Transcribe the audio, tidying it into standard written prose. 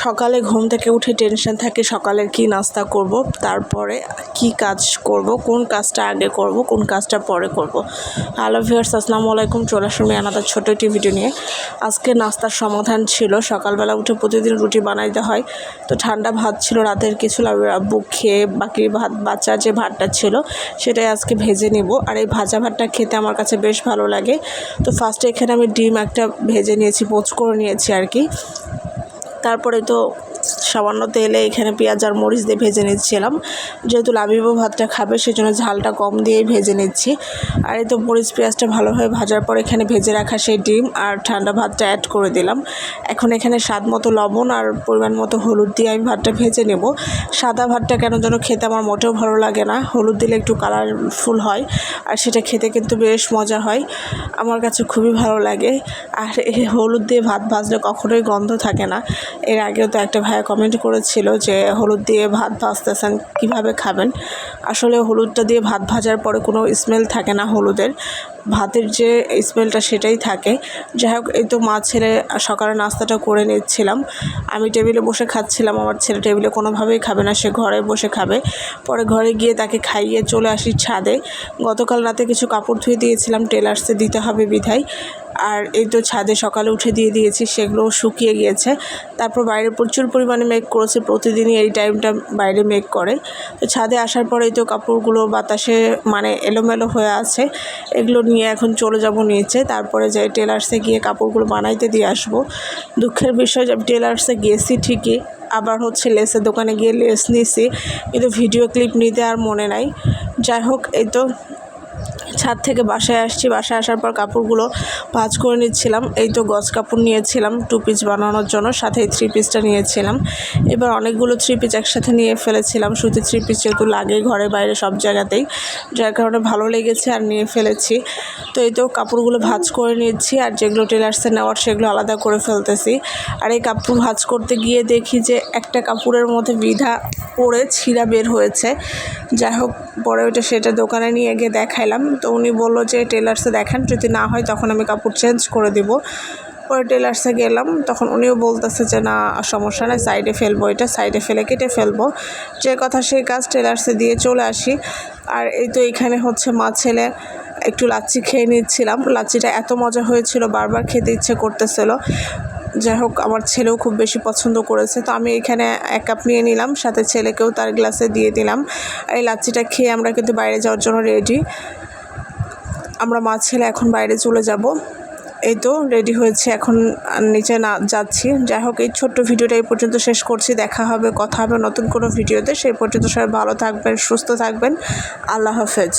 সকালে ঘুম থেকে উঠে টেনশন থাকে সকালের কি নাস্তা করব, তারপরে কি কাজ করব, কোন কাজটা আগে করব, কোন কাজটা পরে করব। হ্যালো ভিউয়ার্স, আসসালামু আলাইকুম। চলে আসুন আনাদার ছোটো একটি ভিডিও নিয়ে। আজকে নাস্তার সমাধান ছিল, সকালবেলা উঠে প্রতিদিন রুটি বানাইতে হয়, তো ঠান্ডা ভাত ছিল রাতের কিছু, আব্বু খেয়ে বাকি ভাত বাচ্চা যে ভাতটা ছিল সেটাই আজকে ভেজে নেব। আর এই ভাজা ভাতটা খেতে আমার কাছে বেশ ভালো লাগে। তো ফার্স্টে এখানে আমি ডিম একটা ভেজে নিয়েছি, পোচ করে নিয়েছি আর কি। তারপরে তো সামান্য তেলে এখানে পেঁয়াজ আর মরিচ দিয়ে ভেজে নিচ্ছিলাম, যেহেতু লাবিবু ভাতটা খাবে সেজন্য ঝালটা কম দিয়েই ভেজে নিচ্ছি। আর এই তো মরিচ পেঁয়াজটা ভালোভাবে ভাজার পর এখানে ভেজে রাখা সেই ডিম আর ঠান্ডা ভাতটা অ্যাড করে দিলাম। এখন এখানে স্বাদ মতো লবণ আর পরিমাণ মতো হলুদ দিয়ে আমি ভাতটা ভেজে নেব। সাদা ভাতটা কেন যেন খেতে আমার মোটেও ভালো লাগে না, হলুদ দিলে একটু কালারফুল হয় আর সেটা খেতে কিন্তু বেশ মজা হয়, আমার কাছে খুবই ভালো লাগে। আর এই হলুদ দিয়ে ভাত ভাজলে কখনোই গন্ধ থাকে না। এর আগেও তো একটা ভাইয়া কমেন্ট করেছিল যে হলুদ দিয়ে ভাত ভাজতেছেন কীভাবে খাবেন। আসলে হলুদটা দিয়ে ভাত ভাজার পরে কোনো স্মেল থাকে না, হলুদের ভাতের যে স্মেলটা সেটাই থাকে। যাই হোক, এই তো মা ছেলে সকালে নাস্তাটা করে নিচ্ছিলাম, আমি টেবিলে বসে খাচ্ছিলাম, আমার ছেলে টেবিলে কোনোভাবেই খাবে না, সে ঘরে বসে খাবে। পরে ঘরে গিয়ে তাকে খাইয়ে চলে আসি ছাদে। গতকাল রাতে কিছু কাপড় ধুয়ে দিয়েছিলাম, টেলার্সে দিতে হবে বিধায়। আর এই তো ছাদে সকালে উঠে দিয়ে দিয়েছি, সেগুলোও শুকিয়ে গিয়েছে। তারপর বাইরে প্রচুর পরিমাণে মেঘ করেছে, প্রতিদিনই এই টাইমটা বাইরে মেঘ করে। তো ছাদে আসার পরেই তো কাপড়গুলো বাতাসে মানে এলোমেলো হয়ে আছে, এগুলো নিয়ে এখন চলে যাব নিচে। তারপরে যাই টেলার্সে গিয়ে কাপড়গুলো বানাইতে দিয়ে আসবো। দুঃখের বিষয় যে টেলার্সে গেছি ঠিকই, আবার হচ্ছে লেসের দোকানে গিয়ে লেস নিছি, কিন্তু ভিডিও ক্লিপ নিতে আর মনে নাই। যাই হোক, এই তো ছাদ থেকে বাসায় আসছি, বাসায় আসার পর কাপড়গুলো ভাঁজ করে নিচ্ছিলাম। এই তো গজ কাপড় নিয়েছিলাম 2 পিস বানানোর জন্য, সাথে 3 পিসটা নিয়েছিলাম। এবার অনেকগুলো 3 পিস একসাথে নিয়ে ফেলেছিলাম, সুতি 3 পিস যেহেতু লাগে ঘরে বাইরে সব জায়গাতেই, যার কারণে ভালো লেগেছে আর নিয়ে ফেলেছি। তো এই তো কাপড়গুলো ভাঁজ করে নিচ্ছি, আর যেগুলো টেলার্সে নেওয়ার সেগুলো আলাদা করে ফেলতেছি। আর এই কাপড় ভাঁজ করতে গিয়ে দেখি যে একটা কাপড়ের মধ্যে বিধা পরে ছিঁড়া বের হয়েছে। যাই হোক, পরে সেটা দোকানে নিয়ে গিয়ে দেখাইলাম, তো উনি বললো যে টেলার্সে দেখান, যদি না হয় তখন আমি কাপড় চেঞ্জ করে দেব। পরে টেলার্সে গেলাম, তখন উনিও বলতেছে যে না সমস্যা নেই, সাইডে ফেলবো, এটা সাইডে ফেলে কেটে ফেলবো। যে কথা সেই কাজ, টেলার্সে দিয়ে চলে আসি। আর এই তো এখানে হচ্ছে মা ছেলে একটু লাচ্ছি খেয়ে নিচ্ছিলাম, লাচ্ছিটা এত মজা হয়েছিল, বারবার খেতে ইচ্ছে করতেছিল। যাই হোক, আমার ছেলেও খুব বেশি পছন্দ করেছে, তো আমি এখানে 1 কাপ নিয়ে নিলাম, সাথে ছেলেকেও তার গ্লাসে দিয়ে দিলাম। এই লাচ্ছিটা খেয়ে আমরা কিন্তু বাইরে যাওয়ার জন্য রেডি। আমরা মা ছেলে এখন বাইরে চলে যাব। এই তো রেডি হয়েছে, এখন নিচে না যাচ্ছি। যাই হোক, এই ছোট্ট ভিডিওটা এই পর্যন্ত শেষ করছি, দেখা হবে, কথা হবে নতুন কোনো ভিডিওতে। সেই পর্যন্ত সবাই ভালো থাকবেন, সুস্থ থাকবেন। আল্লাহ হাফেজ।